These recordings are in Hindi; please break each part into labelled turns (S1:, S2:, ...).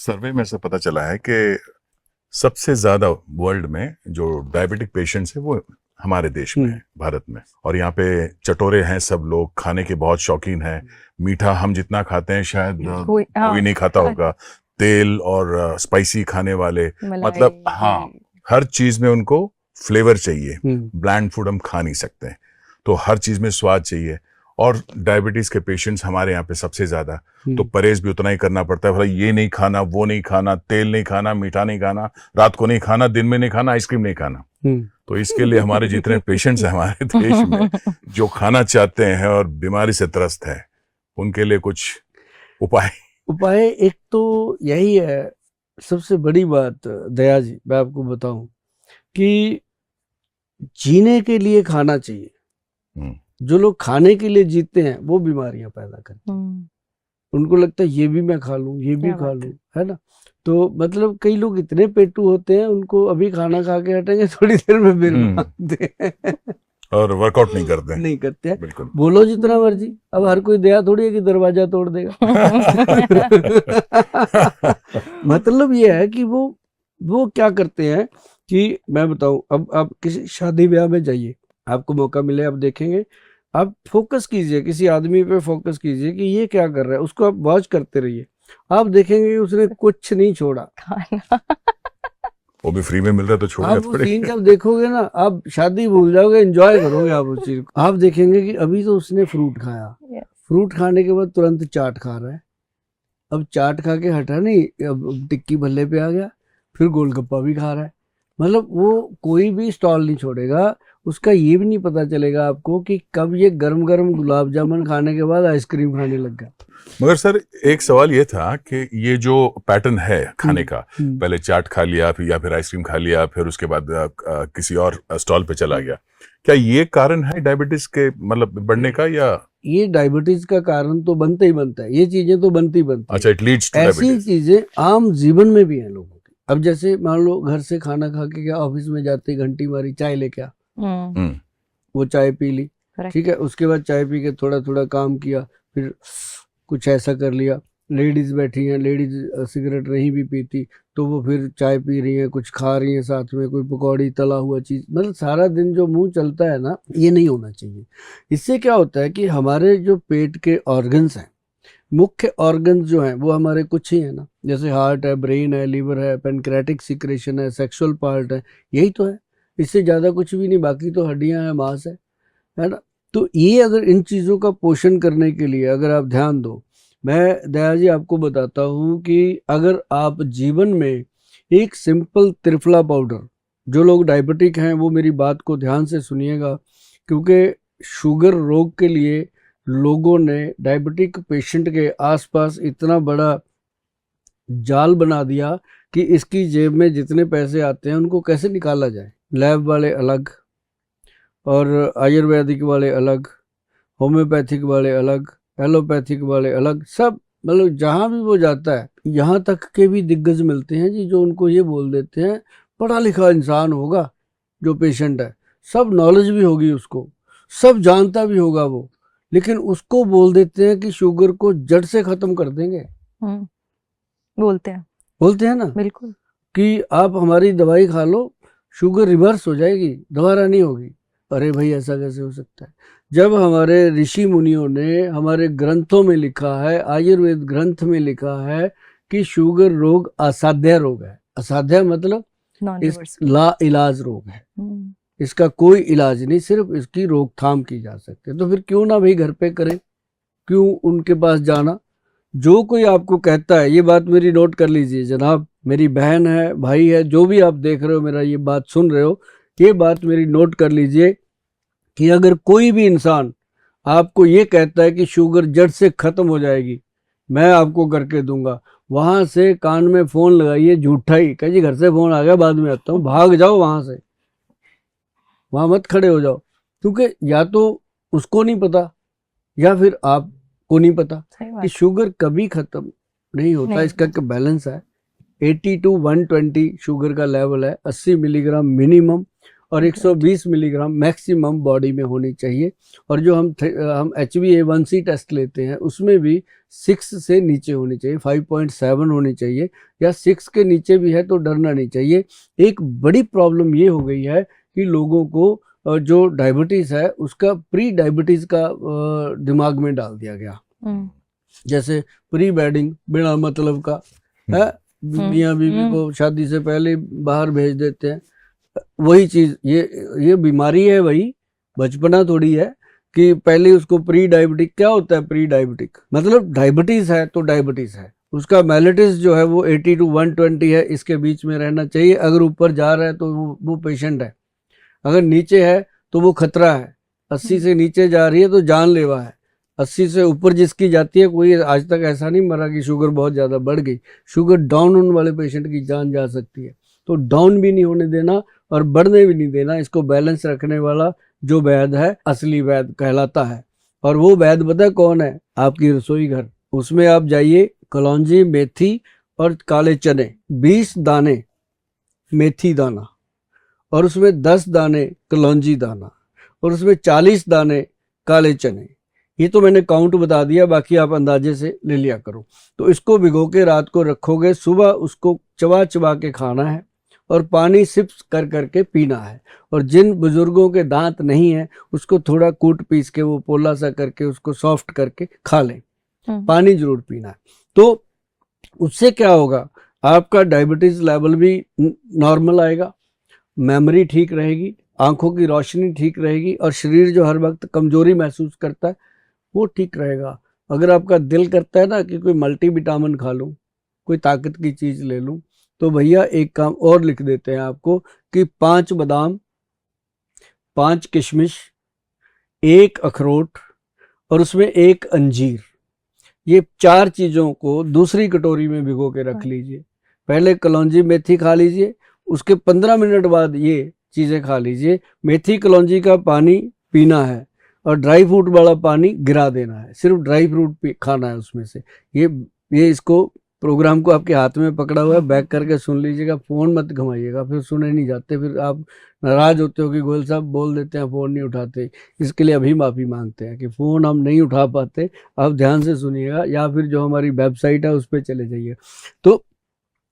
S1: सर्वे में से पता चला है कि सबसे ज्यादा वर्ल्ड में जो डायबिटिक पेशेंट्स है वो हमारे देश में है, भारत में। और यहाँ पे चटोरे हैं सब लोग, खाने के बहुत शौकीन हैं। मीठा हम जितना खाते हैं शायद कोई नहीं खाता होगा। तेल और स्पाइसी खाने वाले, मतलब हाँ, हर चीज में उनको फ्लेवर चाहिए। ब्लैंड फूड हम खा नहीं सकते हैं, तो हर चीज में स्वाद चाहिए। और डायबिटीज के पेशेंट्स हमारे यहाँ पे सबसे ज्यादा, तो परहेज भी उतना ही करना पड़ता है। भाई ये नहीं खाना, वो नहीं खाना, तेल नहीं खाना, मीठा नहीं खाना, रात को नहीं खाना, दिन में नहीं खाना, आइसक्रीम नहीं खाना। तो इसके लिए हमारे जितने पेशेंट्स हैं हमारे देश में जो खाना चाहते हैं और बीमारी से त्रस्त है, उनके लिए कुछ उपाय
S2: एक तो यही है सबसे बड़ी बात दया जी, मैं आपको बताऊं कि जीने के लिए खाना चाहिए। जो लोग खाने के लिए जीते हैं वो बीमारियां पैदा करते हैं। उनको लगता है ये भी मैं खा लूं, ये भी खा लूं, है ना। तो मतलब कई लोग इतने पेटू होते हैं, उनको अभी खाना खा के हटेंगे, थोड़ी देर में बिल मांगते हैं
S1: और वर्कआउट नहीं करते
S2: हैं। बिल्कुल। बोलो जितना मर्जी, अब हर कोई दया थोड़ी है कि दरवाजा तोड़ देगा मतलब ये है कि वो क्या करते हैं कि मैं बताऊं, अब आप किसी शादी ब्याह में जाइए, आपको मौका मिले, आप देखेंगे, आप फोकस कीजिए, किसी आदमी पे फोकस कीजिए कि ये क्या कर रहा है, उसको आप वॉच करते रहिए, आप देखेंगे कि उसने कुछ नहीं छोड़ा
S1: वो भी फ्री में मिल रहा है तो छोड़ेगा थोड़ी।
S2: सीन जब देखोगे ना, आप शादी भूल जाओगे, एंजॉय करोगे आप उस चीज को। आप देखेंगे कि अभी तो उसने फ्रूट खाया, फ्रूट खाने के बाद तुरंत चाट खा रहा है। अब चाट खा के हटा नहीं, अब टिक्की भल्ले पे आ गया, फिर गोलगप्पा भी खा रहा है। मतलब वो कोई भी स्टॉल नहीं छोड़ेगा। उसका ये भी नहीं पता चलेगा आपको कि कब ये गरम गरम गुलाब जामुन खाने के बाद आइसक्रीम खाने लग गया।
S1: मगर सर एक सवाल ये था कि ये जो पैटर्न है खाने का, पहले चाट खा लिया, फिर या फिर आइसक्रीम खा लिया, फिर उसके बाद किसी और स्टॉल पे चला गया, क्या ये कारण है डायबिटीज के मतलब बढ़ने का? या
S2: ये डायबिटीज का कारण तो बनता ही बनता है, ये चीजें तो बनती है।
S1: अच्छा, इट लीड्स टू
S2: ऐसी चीजें आम जीवन में भी है लोगों की। अब जैसे मान लो घर से खाना खा के क्या, ऑफिस में जाते घंटी मारी, चाय लेके आ, वो चाय पी ली, ठीक है, उसके बाद चाय पी के थोड़ा थोड़ा काम किया, फिर कुछ ऐसा कर लिया। लेडीज बैठी हैं, लेडीज सिगरेट नहीं भी पीती, तो वो फिर चाय पी रही हैं, कुछ खा रही हैं साथ में, कोई पकौड़ी, तला हुआ चीज, मतलब सारा दिन जो मुंह चलता है ना, ये नहीं होना चाहिए। इससे क्या होता है कि हमारे जो पेट के ऑर्गन्स हैं, मुख्य ऑर्गन्स जो हैं वो हमारे कुछ ही है ना, जैसे हार्ट है, ब्रेन है, लीवर है, पेनक्रेटिक सिक्रेशन है, सेक्सुअल पार्ट है, यही तो है, इससे ज़्यादा कुछ भी नहीं। बाकी तो हड्डियां हैं, मांस है ना। तो ये अगर इन चीज़ों का पोषण करने के लिए अगर आप ध्यान दो, मैं दया जी आपको बताता हूँ कि अगर आप जीवन में एक सिंपल त्रिफला पाउडर, जो लोग डायबिटिक हैं वो मेरी बात को ध्यान से सुनिएगा, क्योंकि शुगर रोग के लिए लोगों ने डायबिटिक पेशेंट के आसपास इतना बड़ा जाल बना दिया कि इसकी जेब में जितने पैसे आते हैं उनको कैसे निकाला जाए। लैब वाले अलग, और आयुर्वेदिक वाले अलग, होम्योपैथिक वाले अलग, एलोपैथिक वाले अलग, सब मतलब जहाँ भी वो जाता है, यहाँ तक के भी दिग्गज मिलते हैं जी, जो उनको ये बोल देते हैं, पढ़ा लिखा इंसान होगा जो पेशेंट है, सब नॉलेज भी होगी उसको, सब जानता भी होगा वो, लेकिन उसको बोल देते हैं कि शुगर को जड़ से खत्म कर देंगे।
S3: बोलते हैं
S2: ना,
S3: बिल्कुल,
S2: कि आप हमारी दवाई खा लो, शुगर रिवर्स हो जाएगी, दोबारा नहीं होगी। अरे भाई ऐसा कैसे हो सकता है, जब हमारे ऋषि मुनियों ने हमारे ग्रंथों में लिखा है, आयुर्वेद ग्रंथ में लिखा है कि शुगर रोग असाध्य रोग है। असाध्य मतलब ला इलाज रोग है, इसका कोई इलाज नहीं, सिर्फ इसकी रोकथाम की जा सकती है। तो फिर क्यों ना भाई घर पे करें, क्यों उनके पास जाना। जो कोई आपको कहता है, ये बात मेरी नोट कर लीजिए जनाब, मेरी बहन है, भाई है, जो भी आप देख रहे हो, मेरा ये बात सुन रहे हो, ये बात मेरी नोट कर लीजिए कि अगर कोई भी इंसान आपको ये कहता है कि शुगर जड़ से खत्म हो जाएगी, मैं आपको करके दूंगा, वहां से कान में फोन लगाइए, झूठा ही कह जी, घर से फोन आ गया, बाद में आता हूँ, भाग जाओ वहां से, वहां मत खड़े हो जाओ, क्योंकि या तो उसको नहीं पता या फिर आपको नहीं पता कि शुगर कभी खत्म नहीं होता। इसका एक बैलेंस है, 80 to 120 शुगर का लेवल है, 80 मिलीग्राम मिनिमम, और 120 मिलीग्राम मैक्सिमम बॉडी में होनी चाहिए। और जो हम HbA1c टेस्ट लेते हैं उसमें भी 6 से नीचे होनी चाहिए, 5.7 होनी चाहिए, या 6 के नीचे भी है तो डरना नहीं चाहिए। एक बड़ी प्रॉब्लम ये हो गई है कि लोगों को जो डायबिटीज़ है उसका प्री डायबिटीज़ का दिमाग में डाल दिया गया। जैसे प्री वेडिंग बिना मतलब का है, मियाँ बीवी को शादी से पहले बाहर भेज देते हैं। वही चीज ये बीमारी है, वही बचपना थोड़ी है कि पहले उसको प्री डायबिटिक। क्या होता है प्री डायबिटिक? मतलब डायबिटीज है तो डायबिटीज है, उसका मेलिटस जो है वो 80 to 120 है, इसके बीच में रहना चाहिए। अगर ऊपर जा रहा है तो वो पेशेंट है, अगर नीचे है तो वो खतरा है। 80 से नीचे जा रही है तो जानलेवा है, 80 से ऊपर जिसकी जाती है, कोई आज तक ऐसा नहीं मरा कि शुगर बहुत ज़्यादा बढ़ गई। शुगर डाउन होने वाले पेशेंट की जान जा सकती है, तो डाउन भी नहीं होने देना और बढ़ने भी नहीं देना। इसको बैलेंस रखने वाला जो वैद्य है असली वैद्य कहलाता है। और वो वैद्य पता है कौन है? आपकी रसोई घर। उसमें आप जाइए, कलौंजी, मेथी और काले चने, 20 दाने मेथी दाना, और उसमें 10 दाने कलौंजी दाना, और उसमें 40 दाने काले चने। ये तो मैंने काउंट बता दिया, बाकी आप अंदाजे से ले लिया करो। तो इसको भिगो के रात को रखोगे, सुबह उसको चबा चबा के खाना है और पानी सिप्स कर करके पीना है। और जिन बुजुर्गों के दांत नहीं है उसको थोड़ा कूट पीस के वो पोला सा करके उसको सॉफ्ट करके खा लें। पानी जरूर पीना है। तो उससे क्या होगा? आपका डायबिटीज लेवल भी नॉर्मल आएगा, मेमोरी ठीक रहेगी, आंखों की रोशनी ठीक रहेगी, और शरीर जो हर वक्त कमजोरी महसूस करता है वो ठीक रहेगा। अगर आपका दिल करता है ना कि कोई मल्टीविटामिन खा लूं, कोई ताकत की चीज ले लूं, तो भैया एक काम और लिख देते हैं आपको कि 5 बादाम, 5 किशमिश, 1 अखरोट और उसमें 1 अंजीर, ये 4 चीजों को दूसरी कटोरी में भिगो के रख लीजिए। पहले कलौंजी मेथी खा लीजिए, उसके 15 मिनट बाद ये चीजें खा लीजिए। मेथी कलौंजी का पानी पीना है और ड्राई फ्रूट वाला पानी गिरा देना है, सिर्फ ड्राई फ्रूट खाना है उसमें से। ये इसको प्रोग्राम को आपके हाथ में पकड़ा हुआ है, बैक करके सुन लीजिएगा, फोन मत घुमाइएगा, फिर सुने नहीं जाते, फिर आप नाराज होते हो कि गोयल साहब बोल देते हैं फोन नहीं उठाते। इसके लिए अभी माफ़ी मांगते हैं कि फ़ोन हम नहीं उठा पाते, आप ध्यान से सुनिएगा, या फिर जो हमारी वेबसाइट है उस पर चले जाइए। तो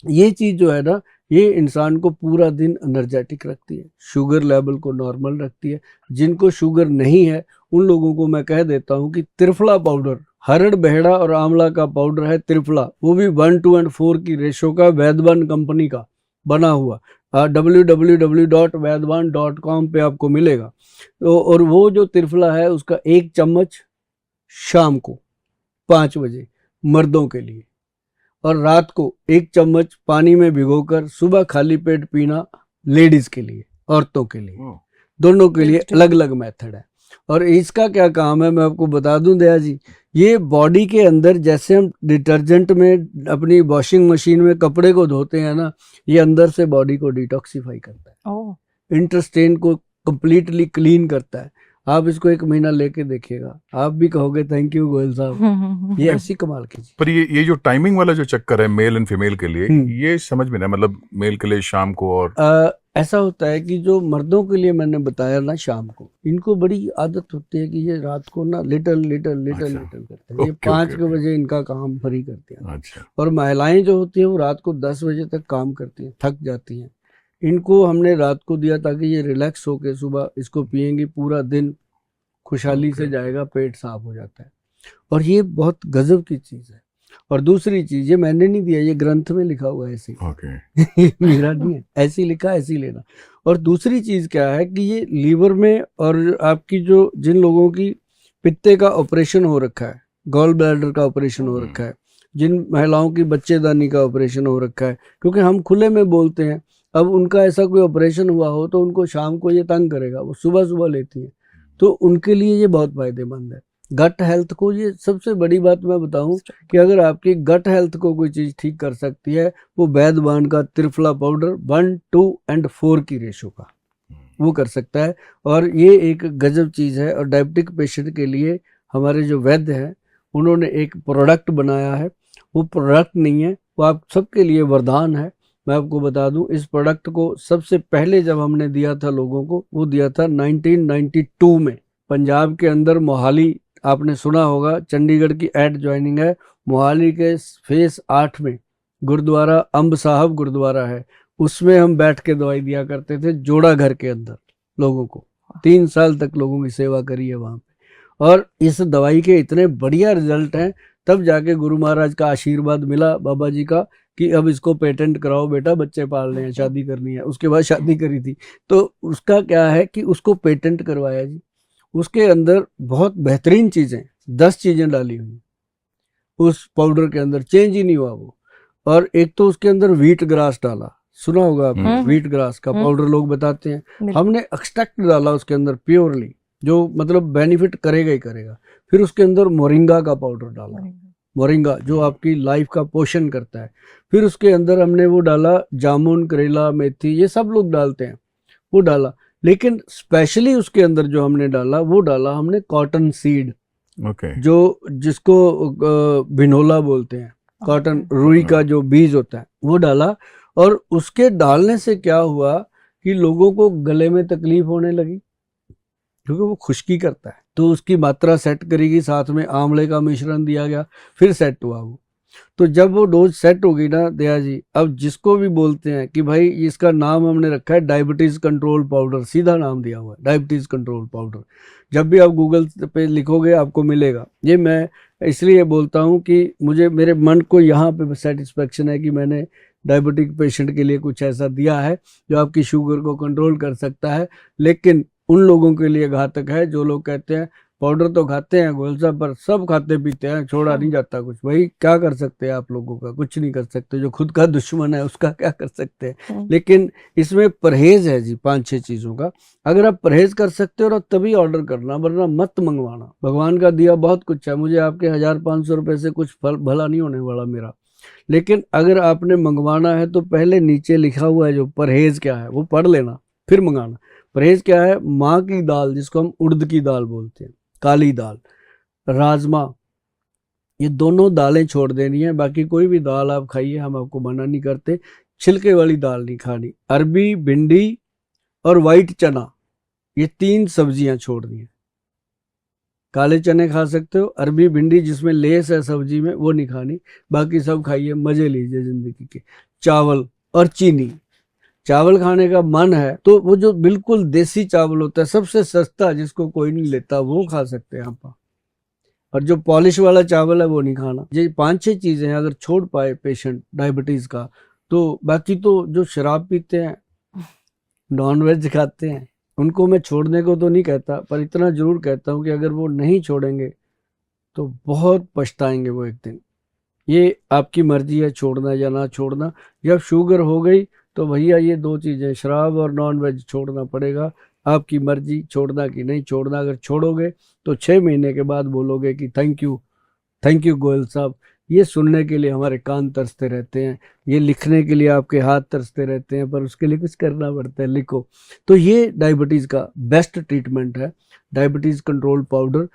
S2: ये चीज़ जो है ना, ये इंसान को पूरा दिन एनर्जेटिक रखती है, शुगर लेवल को नॉर्मल रखती है। जिनको शुगर नहीं है उन लोगों को मैं कह देता हूँ कि त्रिफला पाउडर, हरड़, बहेड़ा और आंवला का पाउडर है त्रिफला, वो भी 1:4 की रेशो का, वैद्यवान कंपनी का बना हुआ, www.vaidwan.com पे आपको मिलेगा। तो और वो जो त्रिफला है उसका 1 चम्मच शाम को 5 बजे मर्दों के लिए, और रात को 1 चम्मच पानी में भिगोकर सुबह खाली पेट पीना लेडीज के लिए, औरतों के लिए, दोनों के लिए अलग अलग मेथड है। और इसका क्या काम है मैं आपको बता दूं दया जी, ये बॉडी के अंदर जैसे हम डिटर्जेंट में अपनी वॉशिंग मशीन में कपड़े को धोते हैं ना, ये अंदर से बॉडी को डिटॉक्सिफाई करता है, इंटेस्टाइन को कंप्लीटली क्लीन करता है। आप इसको 1 महीना लेके देखिएगा, आप भी कहोगे थैंक यू गोयल साहब, ये ऐसी कमाल की चीज।
S1: पर ये जो टाइमिंग वाला जो चक्कर है मेल एंड फीमेल के लिए, ये समझ में ना, मतलब मेल के लिए शाम को, और
S2: ऐसा होता है कि जो मर्दों के लिए मैंने बताया ना शाम को, इनको बड़ी आदत होती है कि ये रात को ना लिटल करते हैं। ये 5 बजे इनका काम फ्री करते हैं।
S1: अच्छा। और
S2: महिलाएं जो होती हैं वो रात को 10 बजे तक काम करती हैं, थक जाती हैं। इनको हमने रात को दिया ताकि ये रिलैक्स होके सुबह इसको पियेंगी, पूरा दिन खुशहाली से जाएगा, पेट साफ हो जाता है। और ये बहुत गजब की चीज़ है। और दूसरी चीज, ये मैंने नहीं दिया, ये ग्रंथ में लिखा हुआ है ऐसे, मेरा नहीं है, ऐसी लिखा ऐसी लेना। और दूसरी चीज क्या है कि ये लीवर में, और आपकी जो जिन लोगों की पित्ते का ऑपरेशन हो रखा है, गॉल ब्लैडर का ऑपरेशन हो रखा है, जिन महिलाओं की बच्चेदानी का ऑपरेशन हो रखा है, क्योंकि हम खुले में बोलते हैं, अब उनका ऐसा कोई ऑपरेशन हुआ हो तो उनको शाम को ये तंग करेगा, वो सुबह सुबह लेती है, तो उनके लिए ये बहुत फायदेमंद है। गट हेल्थ को, ये सबसे बड़ी बात मैं बताऊं कि अगर आपकी गट हेल्थ को कोई चीज़ ठीक कर सकती है, वो वैद्यवान का त्रिफला पाउडर 1, 2 और 4 की रेशो का वो कर सकता है। और ये एक गजब चीज़ है। और डायबिटिक पेशेंट के लिए हमारे जो वैद्य हैं उन्होंने एक प्रोडक्ट बनाया है, वो प्रोडक्ट नहीं है, वो आप सबके लिए वरदान है। मैं आपको बता दूं, इस प्रोडक्ट को सबसे पहले जब हमने दिया था लोगों को, वो दिया था 1992 में, पंजाब के अंदर मोहाली, आपने सुना होगा, चंडीगढ़ की एड ज्वाइनिंग है, मोहाली के फेस 8 में गुरुद्वारा अंब साहब गुरुद्वारा है, उसमें हम बैठ के दवाई दिया करते थे, जोड़ा घर के अंदर लोगों को। 3 साल तक लोगों की सेवा करी है वहाँ पे, और इस दवाई के इतने बढ़िया रिजल्ट हैं। तब जाके गुरु महाराज का आशीर्वाद मिला, बाबा जी का, कि अब इसको पेटेंट कराओ बेटा, बच्चे पालने हैं, शादी करनी है। उसके बाद शादी करी थी, तो उसका क्या है कि उसको पेटेंट करवाया जी। उसके अंदर बहुत बेहतरीन चीज़ें, 10 चीज़ें डाली हुई उस पाउडर के अंदर, चेंज ही नहीं हुआ वो। और एक तो उसके अंदर व्हीट ग्रास डाला, सुना होगा आपने, व्हीट ग्रास का पाउडर लोग बताते हैं। हमने एक्सट्रैक्ट डाला उसके अंदर प्योरली, जो मतलब बेनिफिट करेगा ही करेगा। फिर उसके अंदर मोरिंगा का पाउडर डाला, मोरिंगा जो आपकी लाइफ का पोषण करता है। फिर उसके अंदर हमने वो डाला जामुन, करेला, मेथी, ये सब लोग डालते हैं, वो डाला। लेकिन स्पेशली उसके अंदर जो हमने डाला, वो डाला हमने कॉटन सीड, जो जिसको बिनोला बोलते हैं, कॉटन, रुई का जो बीज होता है, वो डाला। और उसके डालने से क्या हुआ कि लोगों को गले में तकलीफ होने लगी, क्योंकि वो खुश्की करता है, तो उसकी मात्रा सेट करेगी। साथ में आंवले का मिश्रण दिया गया, फिर सेट हुआ वो। तो जब वो डोज सेट हो गई ना दया जी, अब जिसको भी बोलते हैं कि भाई इसका नाम हमने रखा है डायबिटीज कंट्रोल पाउडर, सीधा नाम दिया हुआ है डायबिटीज कंट्रोल पाउडर। जब भी आप गूगल पे लिखोगे आपको मिलेगा। ये मैं इसलिए बोलता हूँ कि मुझे, मेरे मन को यहाँ पे सेटिस्फेक्शन है कि मैंने डायबिटिक पेशेंट के लिए कुछ ऐसा दिया है जो आपकी शुगर को कंट्रोल कर सकता है। लेकिन उन लोगों के लिए घातक है जो लोग कहते हैं पाउडर तो खाते हैं गोल साहब, पर सब खाते पीते हैं, छोड़ा नहीं जाता कुछ। भाई क्या कर सकते हैं आप लोगों का, कुछ नहीं कर सकते। जो खुद का दुश्मन है उसका क्या कर सकते हैं। लेकिन इसमें परहेज है जी 5-6 चीज़ों का। अगर आप परहेज कर सकते हो तभी ऑर्डर करना, वरना मत मंगवाना। भगवान का दिया बहुत कुछ है, मुझे आपके 1500 रुपये से कुछ फल भला नहीं होने वाला मेरा। लेकिन अगर आपने मंगवाना है तो पहले नीचे लिखा हुआ है जो परहेज क्या है वो पढ़ लेना, फिर मंगाना। परहेज क्या है? माँ की दाल, जिसको हम उड़द की दाल बोलते हैं, काली दाल, राजमा, ये दोनों दालें छोड़ देनी है। बाकी कोई भी दाल आप खाइए, हम आपको मना नहीं करते। छिलके वाली दाल नहीं खानी। अरबी, भिंडी और वाइट चना, ये 3 सब्जियां छोड़नी है। काले चने खा सकते हो, अरबी, भिंडी जिसमें लेस है सब्जी में, वो नहीं खानी। बाकी सब खाइए, मजे लीजिए जिंदगी के। चावल और चीनी, चावल खाने का मन है तो वो जो बिल्कुल देसी चावल होता है, सबसे सस्ता, जिसको कोई नहीं लेता, वो खा सकते हैं आप। और जो पॉलिश वाला चावल है वो नहीं खाना। ये 5-6 चीजें अगर छोड़ पाए पेशेंट डायबिटीज का, तो बाकी तो जो शराब पीते हैं, नॉन वेज खाते हैं, उनको मैं छोड़ने को तो नहीं कहता, पर इतना जरूर कहता हूँ कि अगर वो नहीं छोड़ेंगे तो बहुत पछताएंगे वो एक दिन। ये आपकी मर्जी है छोड़ना या ना छोड़ना। जब शुगर हो गई तो भैया ये 2 चीज़ें, शराब और नॉन वेज, छोड़ना पड़ेगा। आपकी मर्जी छोड़ना कि नहीं छोड़ना। अगर छोड़ोगे तो 6 महीने के बाद बोलोगे कि थैंक यू गोयल साहब। ये सुनने के लिए हमारे कान तरसते रहते हैं, ये लिखने के लिए आपके हाथ तरसते रहते हैं, पर उसके लिए कुछ करना पड़ता है, लिखो। तो ये डायबिटीज़ का बेस्ट ट्रीटमेंट है, डायबिटीज़ कंट्रोल पाउडर।